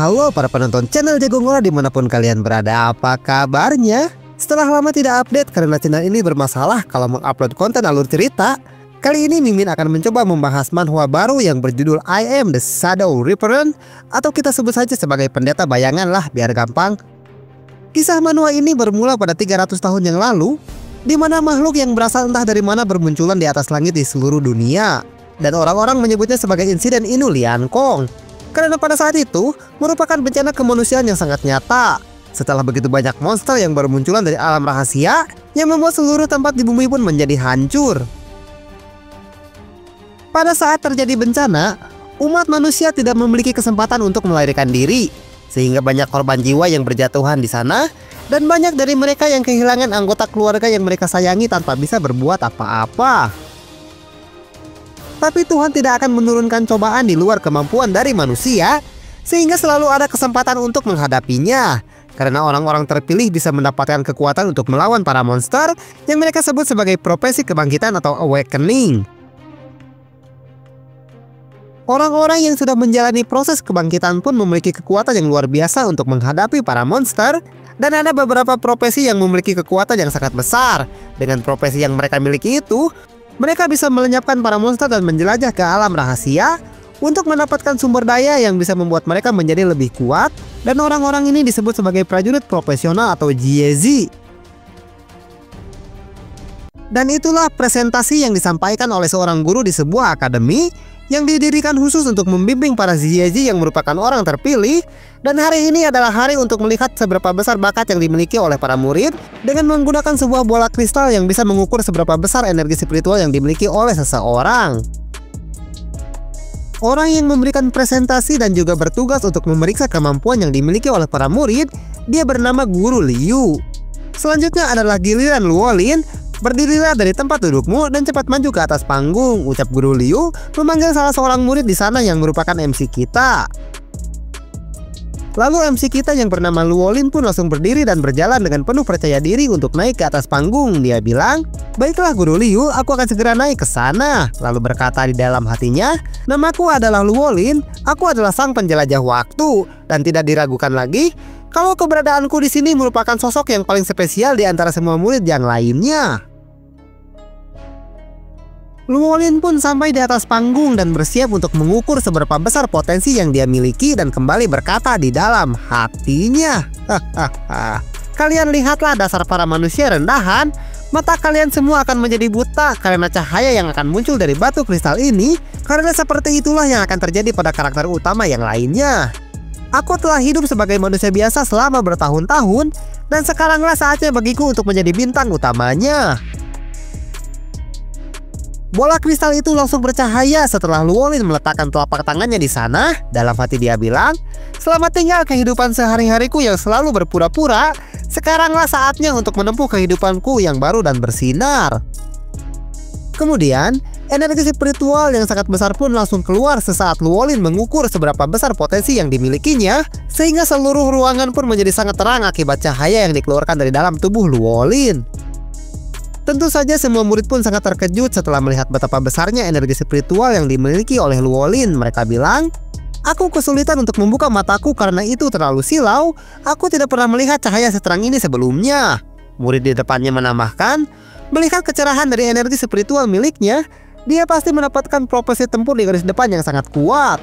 Halo para penonton channel Jago Ngora dimanapun kalian berada, apa kabarnya? Setelah lama tidak update karena channel ini bermasalah kalau mengupload konten alur cerita, kali ini Mimin akan mencoba membahas manhwa baru yang berjudul I Am the Shadow Reaper, atau kita sebut saja sebagai pendeta bayangan lah biar gampang. Kisah manhwa ini bermula pada 300 tahun yang lalu, di mana makhluk yang berasal entah dari mana bermunculan di atas langit di seluruh dunia, dan orang-orang menyebutnya sebagai insiden Inu Liankong. Karena pada saat itu merupakan bencana kemanusiaan yang sangat nyata. Setelah begitu banyak monster yang bermunculan dari alam rahasia yang membuat seluruh tempat di bumi pun menjadi hancur. Pada saat terjadi bencana, umat manusia tidak memiliki kesempatan untuk melarikan diri, sehingga banyak korban jiwa yang berjatuhan di sana, dan banyak dari mereka yang kehilangan anggota keluarga yang mereka sayangi tanpa bisa berbuat apa-apa. Tapi Tuhan tidak akan menurunkan cobaan di luar kemampuan dari manusia, sehingga selalu ada kesempatan untuk menghadapinya. Karena orang-orang terpilih bisa mendapatkan kekuatan untuk melawan para monster yang mereka sebut sebagai profesi kebangkitan atau awakening. Orang-orang yang sudah menjalani proses kebangkitan pun memiliki kekuatan yang luar biasa untuk menghadapi para monster. Dan ada beberapa profesi yang memiliki kekuatan yang sangat besar. Dengan profesi yang mereka miliki itu, mereka bisa melenyapkan para monster dan menjelajah ke alam rahasia untuk mendapatkan sumber daya yang bisa membuat mereka menjadi lebih kuat, dan orang-orang ini disebut sebagai prajurit profesional atau Jiezi. Dan itulah presentasi yang disampaikan oleh seorang guru di sebuah akademi yang didirikan khusus untuk membimbing para Jiezi yang merupakan orang terpilih. Dan hari ini adalah hari untuk melihat seberapa besar bakat yang dimiliki oleh para murid dengan menggunakan sebuah bola kristal yang bisa mengukur seberapa besar energi spiritual yang dimiliki oleh seseorang. Orang yang memberikan presentasi dan juga bertugas untuk memeriksa kemampuan yang dimiliki oleh para murid, dia bernama Guru Liu. Selanjutnya adalah giliran Luolin. Berdirilah dari tempat dudukmu dan cepat maju ke atas panggung, ucap Guru Liu memanggil salah seorang murid di sana yang merupakan MC kita. Lalu MC kita yang bernama Luolin pun langsung berdiri dan berjalan dengan penuh percaya diri untuk naik ke atas panggung. Dia bilang, "Baiklah Guru Liu, aku akan segera naik ke sana." Lalu berkata di dalam hatinya, "Namaku adalah Luolin, aku adalah sang penjelajah waktu." Dan tidak diragukan lagi, kalau keberadaanku di sini merupakan sosok yang paling spesial di antara semua murid yang lainnya. Luolin pun sampai di atas panggung dan bersiap untuk mengukur seberapa besar potensi yang dia miliki dan kembali berkata di dalam hatinya, "Kalian lihatlah dasar para manusia rendahan. Mata kalian semua akan menjadi buta karena cahaya yang akan muncul dari batu kristal ini, karena seperti itulah yang akan terjadi pada karakter utama yang lainnya. Aku telah hidup sebagai manusia biasa selama bertahun-tahun, dan sekaranglah saatnya bagiku untuk menjadi bintang utamanya." Bola kristal itu langsung bercahaya setelah Luolin meletakkan telapak tangannya di sana. Dalam hati dia bilang, "Selamat tinggal kehidupan sehari-hariku yang selalu berpura-pura. Sekaranglah saatnya untuk menempuh kehidupanku yang baru dan bersinar." Kemudian, energi spiritual yang sangat besar pun langsung keluar sesaat Luolin mengukur seberapa besar potensi yang dimilikinya, sehingga seluruh ruangan pun menjadi sangat terang akibat cahaya yang dikeluarkan dari dalam tubuh Luolin. Tentu saja semua murid pun sangat terkejut setelah melihat betapa besarnya energi spiritual yang dimiliki oleh Luolin. Mereka bilang, "Aku kesulitan untuk membuka mataku karena itu terlalu silau. Aku tidak pernah melihat cahaya seterang ini sebelumnya." Murid di depannya menambahkan, melihat kecerahan dari energi spiritual miliknya, dia pasti mendapatkan profesi tempur di garis depan yang sangat kuat.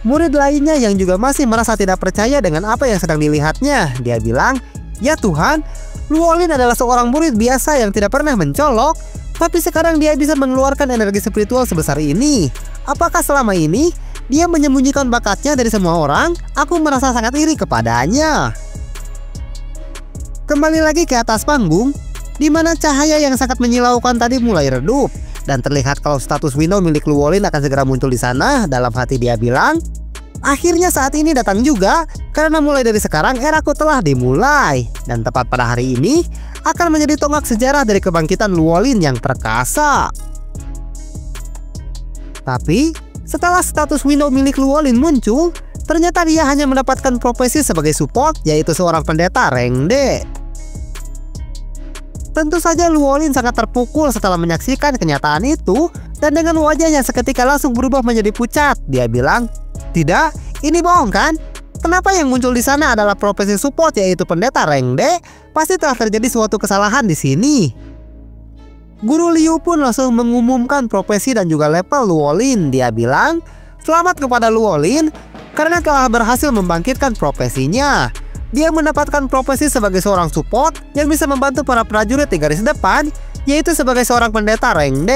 Murid lainnya yang juga masih merasa tidak percaya dengan apa yang sedang dilihatnya, dia bilang, "Ya Tuhan, Luolin adalah seorang murid biasa yang tidak pernah mencolok, tapi sekarang dia bisa mengeluarkan energi spiritual sebesar ini. Apakah selama ini dia menyembunyikan bakatnya dari semua orang? Aku merasa sangat iri kepadanya." Kembali lagi ke atas panggung, di mana cahaya yang sangat menyilaukan tadi mulai redup, dan terlihat kalau status window milik Luolin akan segera muncul di sana. Dalam hati dia bilang, "Akhirnya saat ini datang juga, karena mulai dari sekarang eraku telah dimulai." Dan tepat pada hari ini akan menjadi tonggak sejarah dari kebangkitan Luolin yang perkasa. Tapi setelah status window milik Luolin muncul, ternyata dia hanya mendapatkan profesi sebagai support, yaitu seorang pendeta rank D. Tentu saja Luolin sangat terpukul setelah menyaksikan kenyataan itu, dan dengan wajahnya seketika langsung berubah menjadi pucat. Dia bilang, Tidak, ini bohong kan? Kenapa yang muncul di sana adalah profesi support yaitu pendeta rank D? Pasti telah terjadi suatu kesalahan di sini. Guru Liu pun langsung mengumumkan profesi dan juga level Luolin. Dia bilang, selamat kepada Luolin karena telah berhasil membangkitkan profesinya. Dia mendapatkan profesi sebagai seorang support yang bisa membantu para prajurit di garis depan, yaitu sebagai seorang pendeta rank D,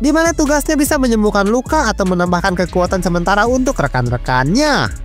di mana tugasnya bisa menyembuhkan luka atau menambahkan kekuatan sementara untuk rekan-rekannya.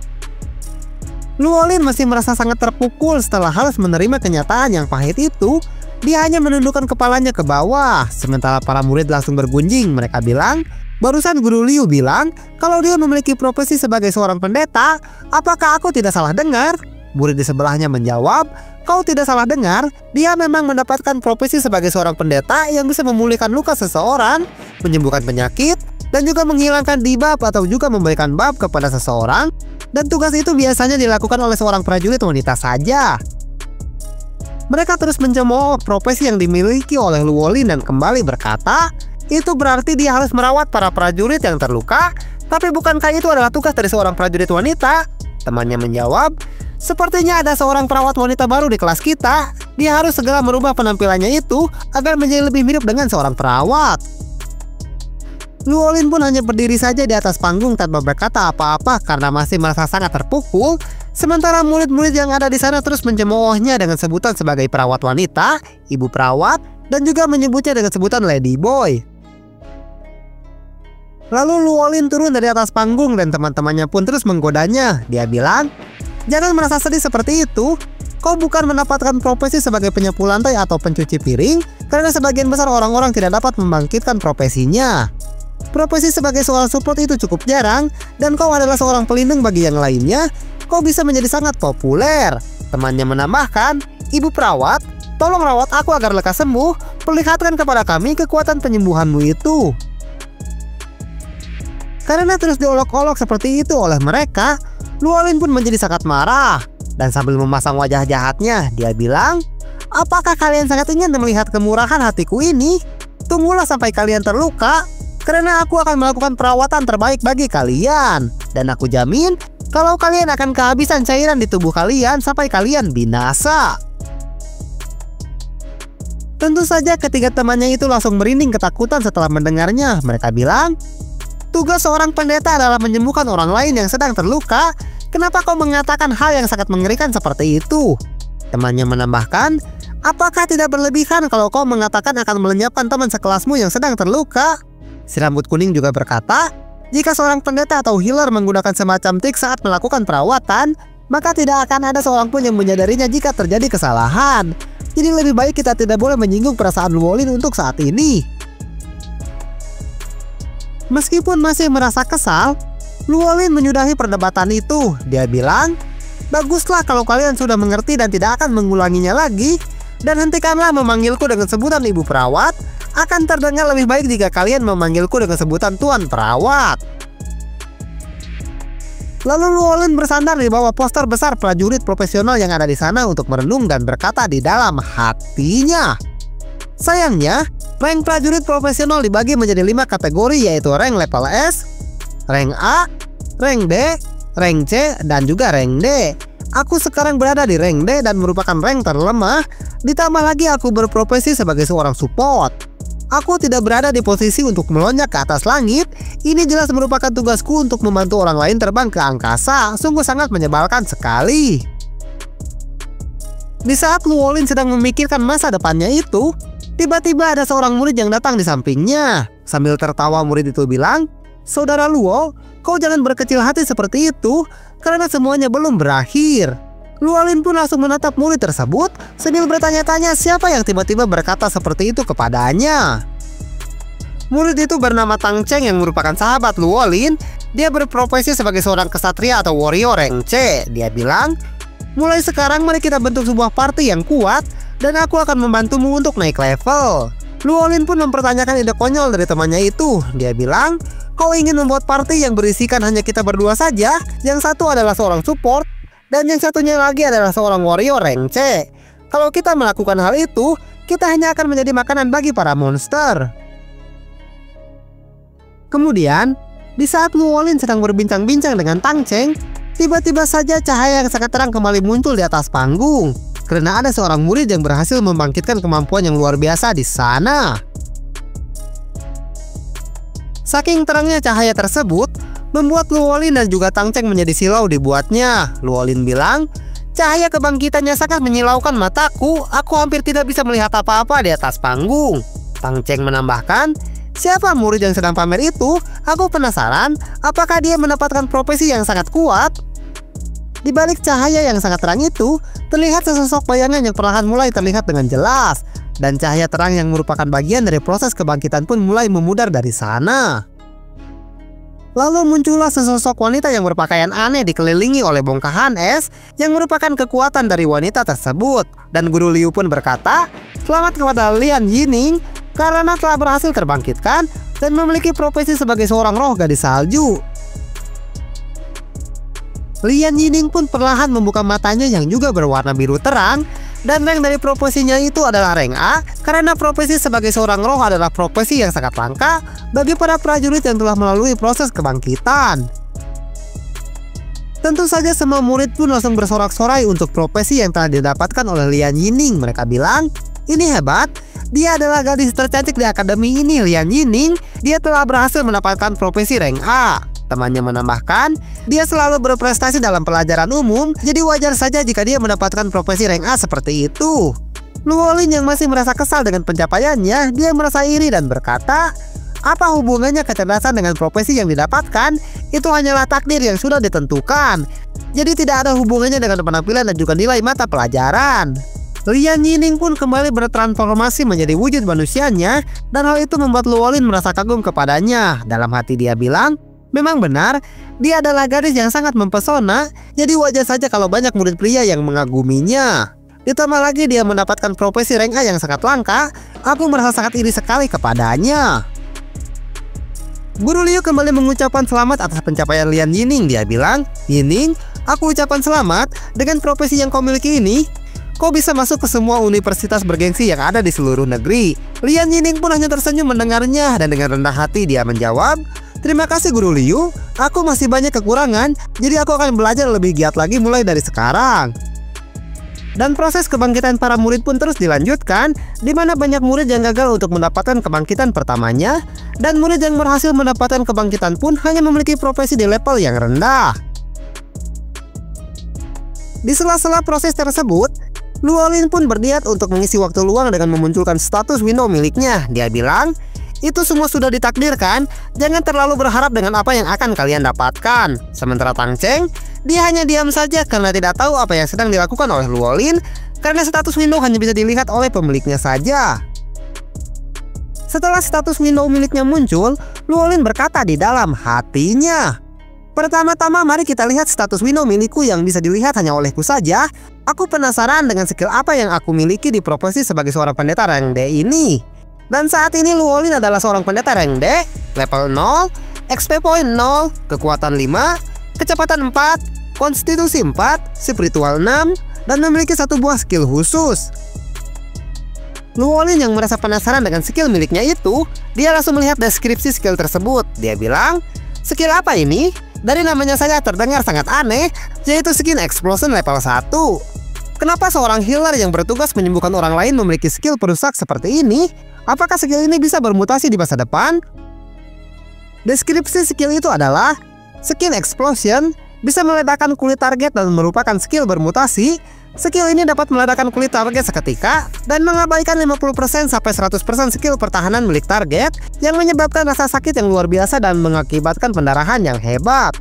Luolin masih merasa sangat terpukul setelah harus menerima kenyataan yang pahit itu. Dia hanya menundukkan kepalanya ke bawah, sementara para murid langsung bergunjing. Mereka bilang, barusan Guru Liu bilang kalau dia memiliki profesi sebagai seorang pendeta. Apakah aku tidak salah dengar? Murid di sebelahnya menjawab, kau tidak salah dengar. Dia memang mendapatkan profesi sebagai seorang pendeta yang bisa memulihkan luka seseorang, menyembuhkan penyakit, dan juga menghilangkan debuff atau juga memberikan buff kepada seseorang. Dan tugas itu biasanya dilakukan oleh seorang prajurit wanita saja. Mereka terus mencemooh profesi yang dimiliki oleh Luolin dan kembali berkata, itu berarti dia harus merawat para prajurit yang terluka. Tapi bukankah itu adalah tugas dari seorang prajurit wanita? Temannya menjawab, sepertinya ada seorang perawat wanita baru di kelas kita. Dia harus segera merubah penampilannya itu agar menjadi lebih mirip dengan seorang perawat. Luolin pun hanya berdiri saja di atas panggung tanpa berkata apa-apa karena masih merasa sangat terpukul. Sementara murid-murid yang ada di sana terus mencemoohnya dengan sebutan sebagai perawat wanita, ibu perawat, dan juga menyebutnya dengan sebutan lady boy. Lalu Luolin turun dari atas panggung dan teman-temannya pun terus menggodanya. Dia bilang, jangan merasa sedih seperti itu. Kau bukan mendapatkan profesi sebagai penyapu lantai atau pencuci piring, karena sebagian besar orang-orang tidak dapat membangkitkan profesinya. Profesi sebagai seorang support itu cukup jarang, dan kau adalah seorang pelindung bagi yang lainnya. Kau bisa menjadi sangat populer. Temannya menambahkan, ibu perawat, tolong rawat aku agar lekas sembuh. Perlihatkan kepada kami kekuatan penyembuhanmu itu. Karena terus diolok-olok seperti itu oleh mereka, Luolin pun menjadi sangat marah. Dan sambil memasang wajah jahatnya, dia bilang, apakah kalian sangat ingin melihat kemurahan hatiku ini? Tunggulah sampai kalian terluka, karena aku akan melakukan perawatan terbaik bagi kalian. Dan aku jamin, kalau kalian akan kehabisan cairan di tubuh kalian sampai kalian binasa. Tentu saja ketiga temannya itu langsung merinding ketakutan setelah mendengarnya. Mereka bilang, tugas seorang pendeta adalah menyembuhkan orang lain yang sedang terluka. Kenapa kau mengatakan hal yang sangat mengerikan seperti itu? Temannya menambahkan, apakah tidak berlebihan kalau kau mengatakan akan melenyapkan teman sekelasmu yang sedang terluka? Si rambut kuning juga berkata, jika seorang pendeta atau healer menggunakan semacam trik saat melakukan perawatan, maka tidak akan ada seorang pun yang menyadarinya jika terjadi kesalahan. Jadi lebih baik kita tidak boleh menyinggung perasaan Luolin untuk saat ini. Meskipun masih merasa kesal, Luolin menyudahi perdebatan itu. Dia bilang, baguslah kalau kalian sudah mengerti dan tidak akan mengulanginya lagi. Dan hentikanlah memanggilku dengan sebutan ibu perawat. Akan terdengar lebih baik jika kalian memanggilku dengan sebutan tuan perawat. Lalu Luolin bersandar di bawah poster besar prajurit profesional yang ada di sana untuk merenung dan berkata di dalam hatinya, sayangnya, rank prajurit profesional dibagi menjadi 5 kategori, yaitu rank level S, rank A, rank D, rank C, dan juga rank D. Aku sekarang berada di rank D dan merupakan rank terlemah. Ditambah lagi aku berprofesi sebagai seorang support. Aku tidak berada di posisi untuk melonjak ke atas langit. Ini jelas merupakan tugasku untuk membantu orang lain terbang ke angkasa. Sungguh sangat menyebalkan sekali. Di saat Luolin sedang memikirkan masa depannya itu, tiba-tiba ada seorang murid yang datang di sampingnya. Sambil tertawa murid itu bilang, saudara Luo, kau jangan berkecil hati seperti itu, karena semuanya belum berakhir. Luolin pun langsung menatap murid tersebut sambil bertanya-tanya siapa yang tiba-tiba berkata seperti itu kepadanya. Murid itu bernama Tang Cheng yang merupakan sahabat Luolin. Dia berprofesi sebagai seorang kesatria atau warrior rank C. Dia bilang, mulai sekarang mari kita bentuk sebuah party yang kuat dan aku akan membantumu untuk naik level. Luolin pun mempertanyakan ide konyol dari temannya itu. Dia bilang, kau ingin membuat party yang berisikan hanya kita berdua saja? Yang satu adalah seorang support dan yang satunya lagi adalah seorang warrior rank C. Kalau kita melakukan hal itu, kita hanya akan menjadi makanan bagi para monster. Kemudian, Di saat Luolin sedang berbincang-bincang dengan Tang Cheng, tiba-tiba saja cahaya yang sangat terang kembali muncul di atas panggung. Karena ada seorang murid yang berhasil membangkitkan kemampuan yang luar biasa di sana. Saking terangnya cahaya tersebut, membuat Luolin dan juga Tang Cheng menjadi silau dibuatnya. Luolin bilang, cahaya kebangkitannya sangat menyilaukan mataku, aku hampir tidak bisa melihat apa-apa di atas panggung. Tang Cheng menambahkan, siapa murid yang sedang pamer itu? Aku penasaran, apakah dia mendapatkan profesi yang sangat kuat? Di balik cahaya yang sangat terang itu, terlihat sesosok bayangan yang perlahan mulai terlihat dengan jelas. Dan cahaya terang yang merupakan bagian dari proses kebangkitan pun mulai memudar dari sana. Lalu muncullah sesosok wanita yang berpakaian aneh dikelilingi oleh bongkahan es yang merupakan kekuatan dari wanita tersebut. Dan Guru Liu pun berkata, selamat kepada Lian Yining karena telah berhasil terbangkitkan dan memiliki profesi sebagai seorang roh gadis salju. Lian Yining pun perlahan membuka matanya yang juga berwarna biru terang, dan rank dari profesinya itu adalah rank A karena profesi sebagai seorang roh adalah profesi yang sangat langka bagi para prajurit yang telah melalui proses kebangkitan. Tentu saja semua murid pun langsung bersorak-sorai untuk profesi yang telah didapatkan oleh Lian Yining. Mereka bilang, ini hebat, dia adalah gadis tercantik di akademi ini. Lian Yining, dia telah berhasil mendapatkan profesi rank A. Temannya menambahkan, dia selalu berprestasi dalam pelajaran umum, jadi wajar saja jika dia mendapatkan profesi rank A seperti itu. Luolin yang masih merasa kesal dengan pencapaiannya, dia merasa iri dan berkata, apa hubungannya kecerdasan dengan profesi yang didapatkan? Itu hanyalah takdir yang sudah ditentukan. Jadi tidak ada hubungannya dengan penampilan dan juga nilai mata pelajaran. Lian Yining pun kembali bertransformasi menjadi wujud manusianya, dan hal itu membuat Luolin merasa kagum kepadanya. Dalam hati dia bilang, memang benar, dia adalah gadis yang sangat mempesona, jadi wajar saja kalau banyak murid pria yang mengaguminya. Ditambah lagi dia mendapatkan profesi rank A yang sangat langka, aku merasa sangat iri sekali kepadanya. Guru Liu kembali mengucapkan selamat atas pencapaian Lian Yining. Dia bilang, Yining, aku ucapkan selamat dengan profesi yang kau miliki ini. Kau bisa masuk ke semua universitas bergengsi yang ada di seluruh negeri. Lian Yining pun hanya tersenyum mendengarnya, dan dengan rendah hati dia menjawab, terima kasih Guru Liu, aku masih banyak kekurangan, jadi aku akan belajar lebih giat lagi mulai dari sekarang. Dan proses kebangkitan para murid pun terus dilanjutkan, di mana banyak murid yang gagal untuk mendapatkan kebangkitan pertamanya, dan murid yang berhasil mendapatkan kebangkitan pun hanya memiliki profesi di level yang rendah. Di sela-sela proses tersebut, Luolin pun berniat untuk mengisi waktu luang dengan memunculkan status window miliknya. Dia bilang, itu semua sudah ditakdirkan, jangan terlalu berharap dengan apa yang akan kalian dapatkan. Sementara Tang Cheng, dia hanya diam saja karena tidak tahu apa yang sedang dilakukan oleh Luolin, karena status window hanya bisa dilihat oleh pemiliknya saja. Setelah status window miliknya muncul, Luolin berkata di dalam hatinya, pertama-tama mari kita lihat status window milikku yang bisa dilihat hanya olehku saja. Aku penasaran dengan skill apa yang aku miliki di profesi sebagai seorang pendeta rank D ini. Dan saat ini Luolin adalah seorang pendeta rank D, level 0, XP point 0, kekuatan 5, kecepatan 4, konstitusi 4, spiritual 6, dan memiliki satu buah skill khusus. Luolin yang merasa penasaran dengan skill miliknya itu, dia langsung melihat deskripsi skill tersebut. Dia bilang, skill apa ini? Dari namanya saja terdengar sangat aneh, yaitu skin explosion level 1. Kenapa seorang healer yang bertugas menyembuhkan orang lain memiliki skill perusak seperti ini? Apakah skill ini bisa bermutasi di masa depan? Deskripsi skill itu adalah skin explosion, bisa meledakkan kulit target dan merupakan skill bermutasi. Skill ini dapat meledakkan kulit target seketika dan mengabaikan 50% sampai 100% skill pertahanan milik target yang menyebabkan rasa sakit yang luar biasa dan mengakibatkan pendarahan yang hebat.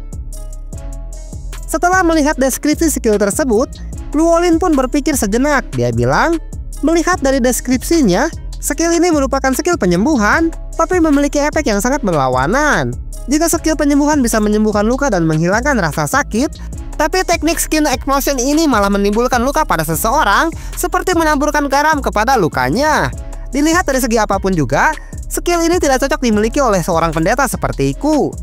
Setelah melihat deskripsi skill tersebut, Luolin pun berpikir sejenak. Dia bilang, melihat dari deskripsinya, skill ini merupakan skill penyembuhan, tapi memiliki efek yang sangat berlawanan. Jika skill penyembuhan bisa menyembuhkan luka dan menghilangkan rasa sakit, tapi teknik skin explosion ini malah menimbulkan luka pada seseorang, seperti menamburkan garam kepada lukanya. Dilihat dari segi apapun juga, skill ini tidak cocok dimiliki oleh seorang pendeta sepertiku.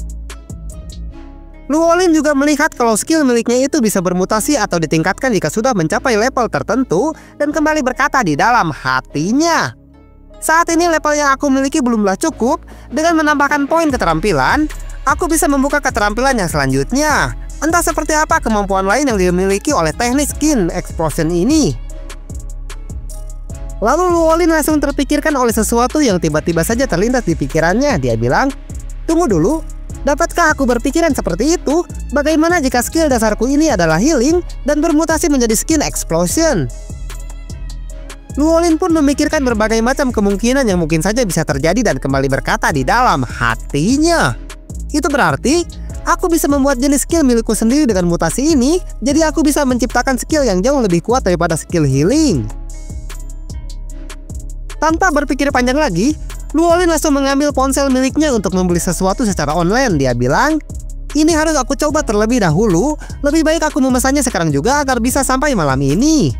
Luolin juga melihat kalau skill miliknya itu bisa bermutasi atau ditingkatkan jika sudah mencapai level tertentu, dan kembali berkata di dalam hatinya, saat ini level yang aku miliki belumlah cukup. Dengan menambahkan poin keterampilan, aku bisa membuka keterampilan yang selanjutnya. Entah seperti apa kemampuan lain yang dimiliki oleh teknik skin explosion ini. Lalu Luolin langsung terpikirkan oleh sesuatu yang tiba-tiba saja terlintas di pikirannya. Dia bilang, "Tunggu dulu, dapatkah aku berpikiran seperti itu? Bagaimana jika skill dasarku ini adalah healing dan bermutasi menjadi skin explosion?" Luolin pun memikirkan berbagai macam kemungkinan yang mungkin saja bisa terjadi dan kembali berkata di dalam hatinya, "Itu berarti aku bisa membuat jenis skill milikku sendiri dengan mutasi ini, jadi aku bisa menciptakan skill yang jauh lebih kuat daripada skill healing." Tanpa berpikir panjang lagi, Luolin langsung mengambil ponsel miliknya untuk membeli sesuatu secara online. Dia bilang, "Ini harus aku coba terlebih dahulu, lebih baik aku memesannya sekarang juga agar bisa sampai malam ini."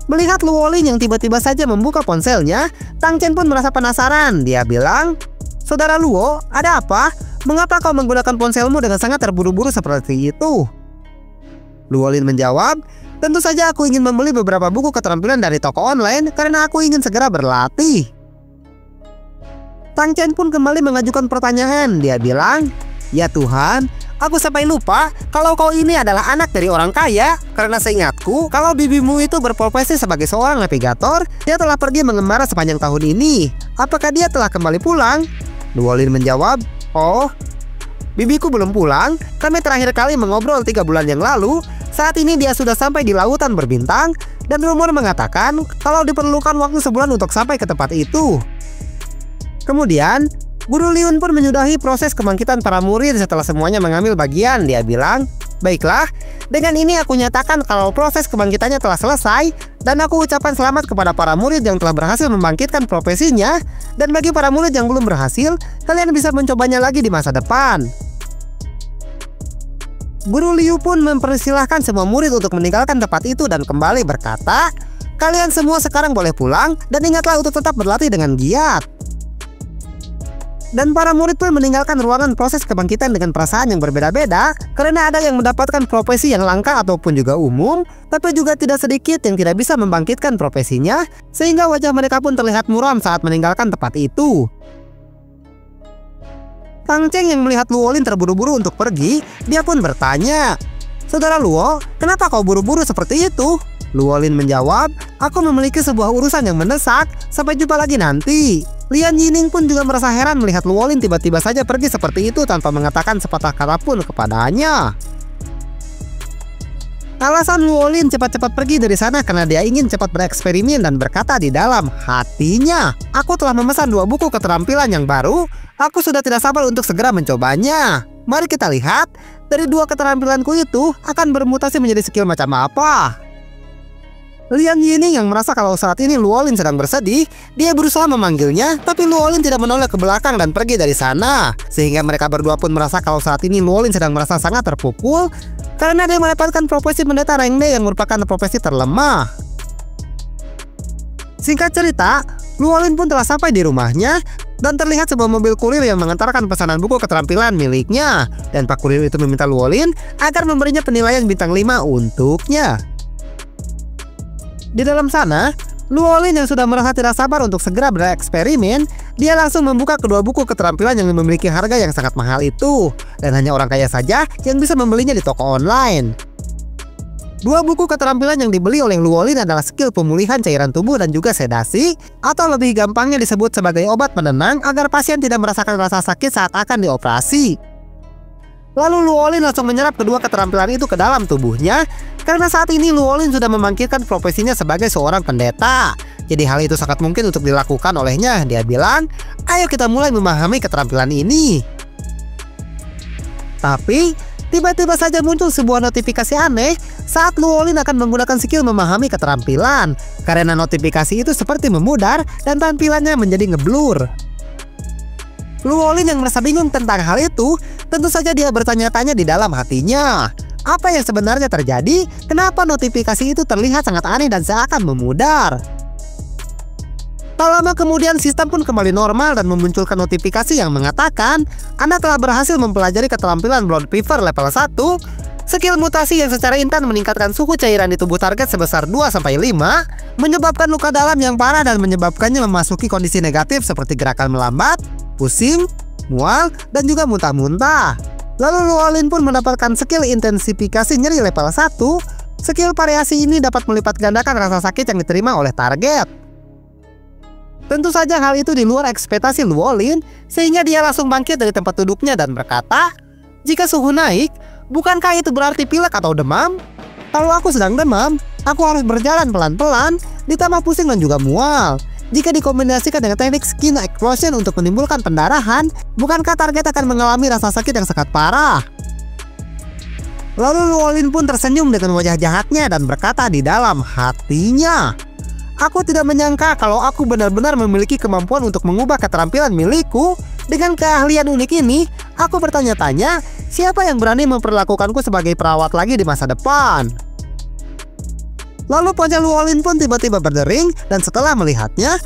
Melihat Luolin yang tiba-tiba saja membuka ponselnya, Tang Chen pun merasa penasaran. Dia bilang, "Saudara Luo, ada apa? Mengapa kau menggunakan ponselmu dengan sangat terburu-buru seperti itu?" Luolin menjawab, "Tentu saja aku ingin membeli beberapa buku keterampilan dari toko online karena aku ingin segera berlatih." Tang Chen pun kembali mengajukan pertanyaan. Dia bilang, "Ya Tuhan, aku sampai lupa kalau kau ini adalah anak dari orang kaya. Karena seingatku, kalau bibimu itu berprofesi sebagai seorang navigator, dia telah pergi mengembara sepanjang tahun ini. Apakah dia telah kembali pulang?" Luolin menjawab, "Oh, bibiku belum pulang. Kami terakhir kali mengobrol 3 bulan yang lalu. Saat ini dia sudah sampai di lautan berbintang, dan rumor mengatakan kalau diperlukan waktu sebulan untuk sampai ke tempat itu." Kemudian, Guru Liun pun menyudahi proses kebangkitan para murid setelah semuanya mengambil bagian. Dia bilang, "Baiklah, dengan ini aku nyatakan kalau proses kebangkitannya telah selesai, dan aku ucapkan selamat kepada para murid yang telah berhasil membangkitkan profesinya, dan bagi para murid yang belum berhasil, kalian bisa mencobanya lagi di masa depan." Guru Liu pun mempersilahkan semua murid untuk meninggalkan tempat itu dan kembali berkata, "Kalian semua sekarang boleh pulang, dan ingatlah untuk tetap berlatih dengan giat." Dan para murid pun meninggalkan ruangan proses kebangkitan dengan perasaan yang berbeda-beda, karena ada yang mendapatkan profesi yang langka ataupun juga umum, tapi juga tidak sedikit yang tidak bisa membangkitkan profesinya, sehingga wajah mereka pun terlihat muram saat meninggalkan tempat itu. Tang Chen yang melihat Luolin terburu-buru untuk pergi, dia pun bertanya, "Saudara Luo, kenapa kau buru-buru seperti itu?" Luolin menjawab, "Aku memiliki sebuah urusan yang mendesak, sampai jumpa lagi nanti." Lian Yining pun juga merasa heran melihat Luolin tiba-tiba saja pergi seperti itu tanpa mengatakan sepatah kata pun kepadanya. Alasan Luolin cepat-cepat pergi dari sana karena dia ingin cepat bereksperimen dan berkata di dalam hatinya, "Aku telah memesan 2 buku keterampilan yang baru. Aku sudah tidak sabar untuk segera mencobanya. Mari kita lihat, dari 2 keterampilanku itu akan bermutasi menjadi skill macam apa." Lian Yining yang merasa kalau saat ini Luolin sedang bersedih, dia berusaha memanggilnya, tapi Luolin tidak menoleh ke belakang dan pergi dari sana. Sehingga mereka berdua pun merasa kalau saat ini Luolin sedang merasa sangat terpukul, karena dia mendapatkan profesi pendeta Rengde yang merupakan profesi terlemah. Singkat cerita, Luolin pun telah sampai di rumahnya, dan terlihat sebuah mobil kurir yang mengantarkan pesanan buku keterampilan miliknya. Dan Pak Kurir itu meminta Luolin agar memberinya penilaian bintang 5 untuknya. Di dalam sana, Luolin yang sudah merasa tidak sabar untuk segera bereksperimen, dia langsung membuka kedua buku keterampilan yang memiliki harga yang sangat mahal itu, dan hanya orang kaya saja yang bisa membelinya di toko online. 2 buku keterampilan yang dibeli oleh Luolin adalah skill pemulihan cairan tubuh dan juga sedasi, atau lebih gampangnya disebut sebagai obat penenang agar pasien tidak merasakan rasa sakit saat akan dioperasi. Lalu Luolin langsung menyerap kedua keterampilan itu ke dalam tubuhnya, karena saat ini Luolin sudah membangkitkan profesinya sebagai seorang pendeta. Jadi hal itu sangat mungkin untuk dilakukan olehnya. Dia bilang, "Ayo kita mulai memahami keterampilan ini." Tapi tiba-tiba saja muncul sebuah notifikasi aneh saat Luolin akan menggunakan skill memahami keterampilan, karena notifikasi itu seperti memudar dan tampilannya menjadi ngeblur. Luolin yang merasa bingung tentang hal itu, tentu saja dia bertanya-tanya di dalam hatinya, apa yang sebenarnya terjadi? Kenapa notifikasi itu terlihat sangat aneh dan seakan memudar? Tak lama kemudian sistem pun kembali normal dan memunculkan notifikasi yang mengatakan Anda telah berhasil mempelajari keterampilan Blood Fever level 1, skill mutasi yang secara instan meningkatkan suhu cairan di tubuh target sebesar 2-5, menyebabkan luka dalam yang parah dan menyebabkannya memasuki kondisi negatif seperti gerakan melambat, pusing, mual, dan juga muntah-muntah. Lalu Luolin pun mendapatkan skill intensifikasi nyeri level 1. Skill variasi ini dapat melipat gandakan rasa sakit yang diterima oleh target. Tentu saja hal itu di luar ekspektasi Luolin, sehingga dia langsung bangkit dari tempat duduknya dan berkata, "Jika suhu naik, bukankah itu berarti pilek atau demam? Kalau aku sedang demam, aku harus berjalan pelan-pelan, ditambah pusing dan juga mual. Jika dikombinasikan dengan teknik skin explosion untuk menimbulkan pendarahan, bukankah target akan mengalami rasa sakit yang sangat parah?" Lalu Luolin pun tersenyum dengan wajah jahatnya dan berkata di dalam hatinya, "Aku tidak menyangka kalau aku benar-benar memiliki kemampuan untuk mengubah keterampilan milikku. Dengan keahlian unik ini, aku bertanya-tanya, siapa yang berani memperlakukanku sebagai perawat lagi di masa depan?" Lalu pocong Luolin pun tiba-tiba berdering, dan setelah melihatnya,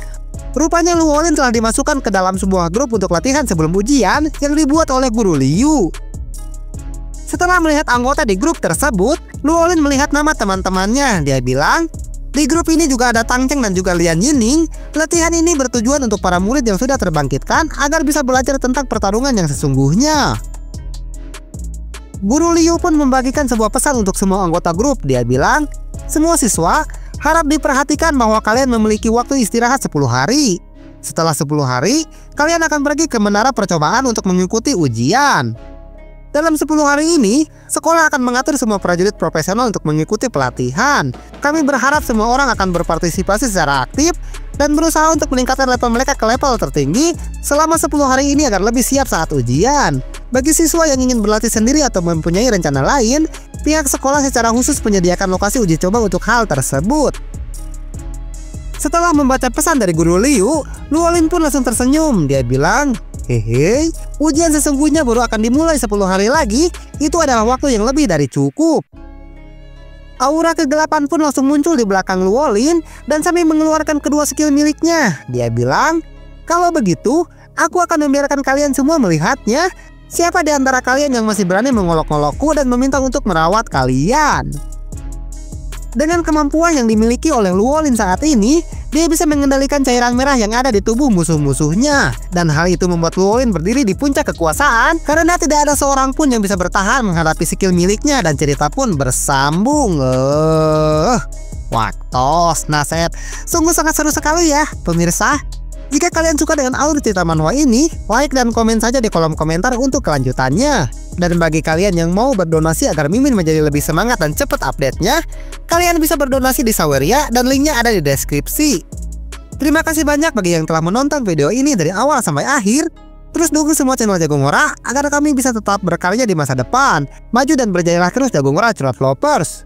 rupanya Luolin telah dimasukkan ke dalam sebuah grup untuk latihan sebelum ujian yang dibuat oleh Guru Liu. Setelah melihat anggota di grup tersebut, Luolin melihat nama teman-temannya. Dia bilang, "Di grup ini juga ada Tang Cheng dan juga Lian Yining. Latihan ini bertujuan untuk para murid yang sudah terbangkitkan agar bisa belajar tentang pertarungan yang sesungguhnya." Guru Liu pun membagikan sebuah pesan untuk semua anggota grup. Dia bilang, "Semua siswa harap diperhatikan bahwa kalian memiliki waktu istirahat 10 hari. Setelah 10 hari, kalian akan pergi ke menara percobaan untuk mengikuti ujian. Dalam 10 hari ini, sekolah akan mengatur semua prajurit profesional untuk mengikuti pelatihan. Kami berharap semua orang akan berpartisipasi secara aktif dan berusaha untuk meningkatkan level mereka ke level tertinggi selama 10 hari ini agar lebih siap saat ujian. Bagi siswa yang ingin berlatih sendiri atau mempunyai rencana lain, pihak sekolah secara khusus menyediakan lokasi uji coba untuk hal tersebut." Setelah membaca pesan dari Guru Liu, Luolin pun langsung tersenyum. Dia bilang, "Hehe, ujian sesungguhnya baru akan dimulai 10 hari lagi. Itu adalah waktu yang lebih dari cukup." Aura kegelapan pun langsung muncul di belakang Luolin dan sambil mengeluarkan kedua skill miliknya. Dia bilang, "Kalau begitu, aku akan membiarkan kalian semua melihatnya. Siapa di antara kalian yang masih berani mengolok-olokku dan meminta untuk merawat kalian?" Dengan kemampuan yang dimiliki oleh Luolin saat ini, dia bisa mengendalikan cairan merah yang ada di tubuh musuh-musuhnya. Dan hal itu membuat Luolin berdiri di puncak kekuasaan karena tidak ada seorang pun yang bisa bertahan menghadapi skill miliknya, dan cerita pun bersambung. Waktos, Naset. Sungguh sangat seru sekali ya, pemirsa. Jika kalian suka dengan alur cerita manhwa ini, like dan komen saja di kolom komentar untuk kelanjutannya. Dan bagi kalian yang mau berdonasi agar Mimin menjadi lebih semangat dan cepat update-nya, kalian bisa berdonasi di Saweria dan linknya ada di deskripsi. Terima kasih banyak bagi yang telah menonton video ini dari awal sampai akhir. Terus dukung semua channel Jago Ngora agar kami bisa tetap berkarya di masa depan. Maju dan berjaya terus Jago Ngora Curhat Lovers.